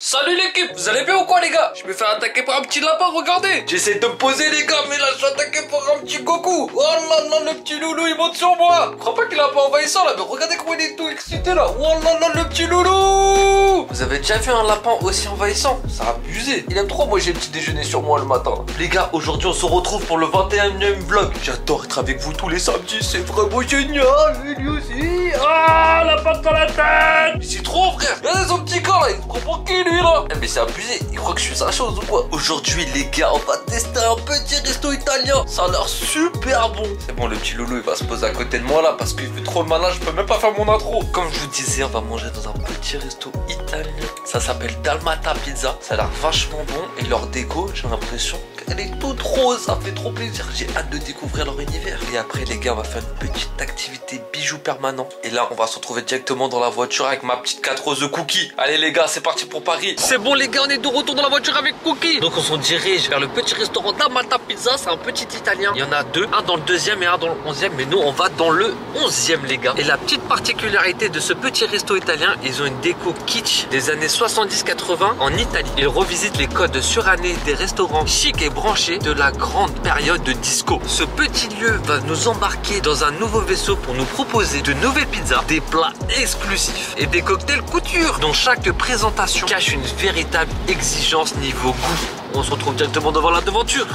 Salut l'équipe, vous allez bien ou quoi les gars? Je me fais attaquer par un petit lapin, regardez. J'essaie de me poser les gars, mais là je suis attaqué par un petit Goku. Oh là là, le petit loulou il monte sur moi. Je crois pas qu'il est un peu envahissant là, mais regardez comment il est tout excité là. Oh là là, le petit loulou. Vous avez déjà vu un lapin aussi envahissant? Ça a abusé. Il aime trop, moi j'ai le petit déjeuner sur moi le matin. Les gars, aujourd'hui on se retrouve pour le 21e vlog. J'adore être avec vous tous les samedis, c'est vraiment génial. Et lui aussi. Ah, la patte dans la tête. C'est trop frère. Regardez son petit corps là, il se prend pour qui lui là? Eh mais c'est abusé, il croit que je suis sa chose ou quoi? Aujourd'hui les gars, on va tester un petit resto italien. Ça a l'air super bon. C'est bon, le petit loulou il va se poser à côté de moi là parce qu'il fait trop le malin, je peux même pas faire mon intro. Comme je vous disais, on va manger dans un petit resto italien. Ça s'appelle Dalmata Pizza. Ça a l'air vachement bon et leur déco, j'ai l'impression qu'elle est toute rose. Ça fait trop plaisir, j'ai hâte de découvrir leur univers. Et après les gars, on va faire une petite activité bijoux permanent. Et là on va se retrouver directement dans la voiture avec ma petite 4 roses Cookie. Allez les gars, c'est parti pour Paris. C'est bon les gars, on est de retour dans la voiture avec Cookie. Donc on se dirige vers le petit restaurant Dalmata Pizza. C'est un petit italien. Il y en a deux, un dans le 2e et un dans le 11e. Mais nous on va dans le 11e les gars. Et la petite particularité de ce petit resto italien, ils ont une déco kitsch des années 70-80 en Italie. Ils revisitent les codes surannés des restaurants chics et branchés de la grande période de disco. Ce petit lieu va nous embarquer dans un nouveau vaisseau pour nous proposer de nouvelles pizzas, des plats exclusifs et des cocktails couture dont chaque présentation cache une véritable exigence niveau goût. On se retrouve directement devant la devanture.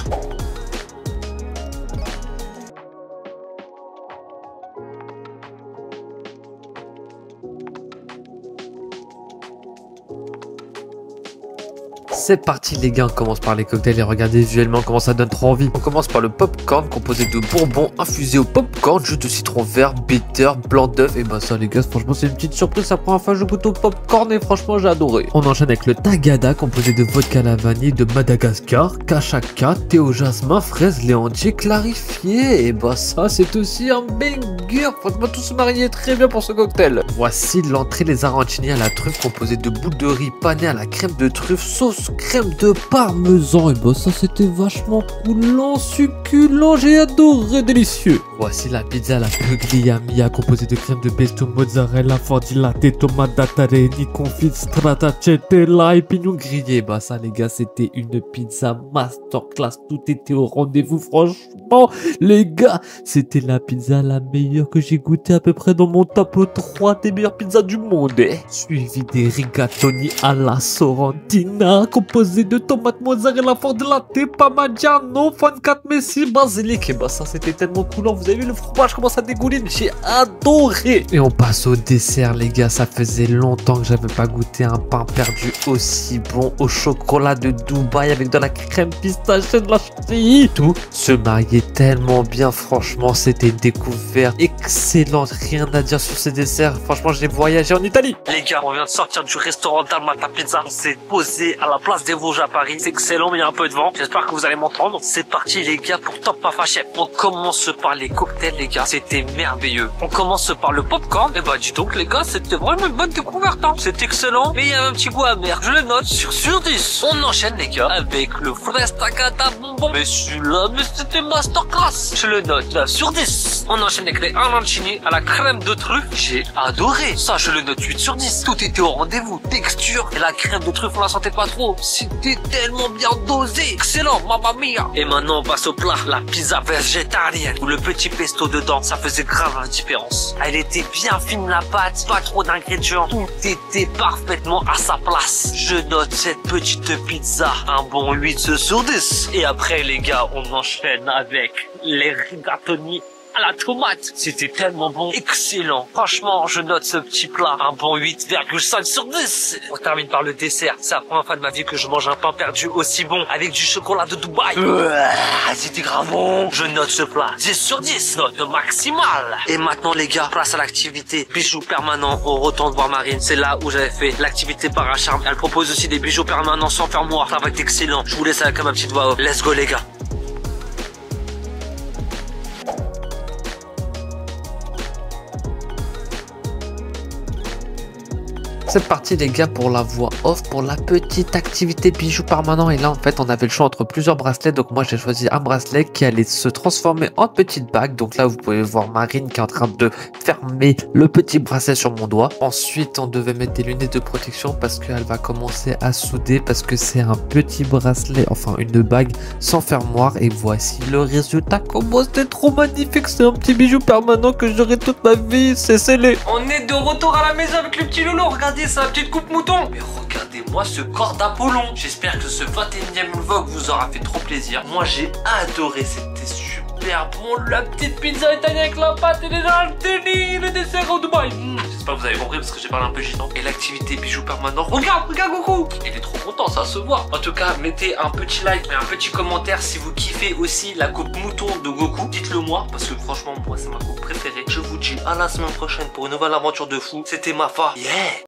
C'est parti les gars, on commence par les cocktails et regardez visuellement comment ça donne trop envie. On commence par le popcorn composé de bonbons infusés au popcorn, jus de citron vert, bitter, blanc d'œuf. Et bah ça les gars, franchement c'est une petite surprise, c'est la première fois que je goûte au popcorn et franchement j'ai adoré. On enchaîne avec le tagada composé de vodka à la vanille de Madagascar, cachaca, thé au jasmin, fraise, lait entier clarifié. Et bah ça c'est aussi un banger. Franchement tout se mariait très bien pour ce cocktail. Voici l'entrée, les arancini à la truffe composée de boules de riz panées à la crème de truffe, sauce crème de parmesan. Et bah ça c'était vachement coulant, succulent, j'ai adoré, délicieux. Voici la pizza à la puglia mia composée de crème de pesto, mozzarella, forti latte, tomate tartare, confit, stracciatella et pignons grillés. Bah ça les gars c'était une pizza masterclass, tout était au rendez-vous. Franchement les gars, c'était la pizza la meilleure que j'ai goûté à peu près dans mon top 3 des meilleures pizzas du monde. Suivi des rigatoni à la sorrentina composé de tomates, mozzarella, forti latte, parmigiano, foncat messi, basilic. Et bah ça c'était tellement coulant, vous avez vu le fromage comment ça dégouline, j'ai adoré. Et on passe au dessert les gars, ça faisait longtemps que j'avais pas goûté un pain perdu aussi bon au chocolat de Dubaï avec de la crème pistache et de la chantilly. Tout se mariait tellement bien, franchement c'était une découverte excellente, rien à dire sur ces desserts. Franchement j'ai voyagé en Italie. Les gars, on vient de sortir du restaurant Dalmata Pizza, on s'est posé à la place des Vosges à Paris. C'est excellent, mais il y a un peu de vent. J'espère que vous allez m'entendre. C'est parti les gars pour Top Papa Chef. On commence par les cocktails les gars. C'était merveilleux. On commence par le popcorn. Et bah dis donc les gars, c'était vraiment une bonne découverte. Hein. C'est excellent, mais il y a un petit goût amer. Je le note sur 10. On enchaîne les gars avec le frestacata bonbon. Mais celui-là, mais c'était masterclass. Je le note 9 sur 10. On enchaîne avec les arancini à la crème de truffe. J'ai adoré. Ça, je le note 8 sur 10. Tout était au rendez-vous. Texture et la crème de truffe, on la sentait pas trop. C'était tellement bien dosé. Excellent, mamma mia. Et maintenant, on passe au plat. La pizza végétarienne. Où le petit pesto dedans, ça faisait grave la différence. Elle était bien fine la pâte. Pas trop d'ingrédients. Tout était parfaitement à sa place. Je note cette petite pizza un bon 8 sur 10. Et après, les gars, on enchaîne avec les rigatoni à la tomate. C'était tellement bon, excellent. Franchement, je note ce petit plat un bon 8,5 sur 10. On termine par le dessert. C'est la première fois de ma vie que je mange un pain perdu aussi bon avec du chocolat de Dubaï. C'était grave bon. Je note ce plat 10 sur 10, note maximale. Et maintenant les gars, place à l'activité bijoux permanents. On retourne voir Marine. C'est là où j'avais fait l'activité paracharme. Elle propose aussi des bijoux permanents sans fermoir. Ça va être excellent. Je vous laisse avec ma petite voix off. Let's go les gars. C'est parti les gars pour la voix off, pour la petite activité bijoux permanent. Et là en fait on avait le choix entre plusieurs bracelets. Donc moi j'ai choisi un bracelet qui allait se transformer en petite bague. Donc là vous pouvez voir Marine qui est en train de fermer le petit bracelet sur mon doigt. Ensuite on devait mettre des lunettes de protection parce qu'elle va commencer à souder, parce que c'est un petit bracelet, enfin une bague sans fermoir. Et voici le résultat. Comment c'est trop magnifique, c'est un petit bijou permanent que j'aurai toute ma vie, c'est scellé. On est de retour à la maison avec le petit loulou, regardez sa petite coupe mouton. Mais regardez-moi ce corps d'Apollon. J'espère que ce 21e vlog vous aura fait trop plaisir. Moi j'ai adoré, c'était super bon. La petite pizza italienne avec la pâte, elle est dans le délit, le dessert au Dubaï. J'espère que vous avez compris parce que j'ai parlé un peu gitan. Et l'activité bijou permanent, regarde Goku. Il est trop content, ça se voit. En tout cas, mettez un petit like et un petit commentaire si vous kiffez aussi la coupe mouton de Goku. Dites-le moi parce que franchement moi c'est ma coupe préférée. Je vous dis à la semaine prochaine pour une nouvelle aventure de fou. C'était Mafa. Yeah.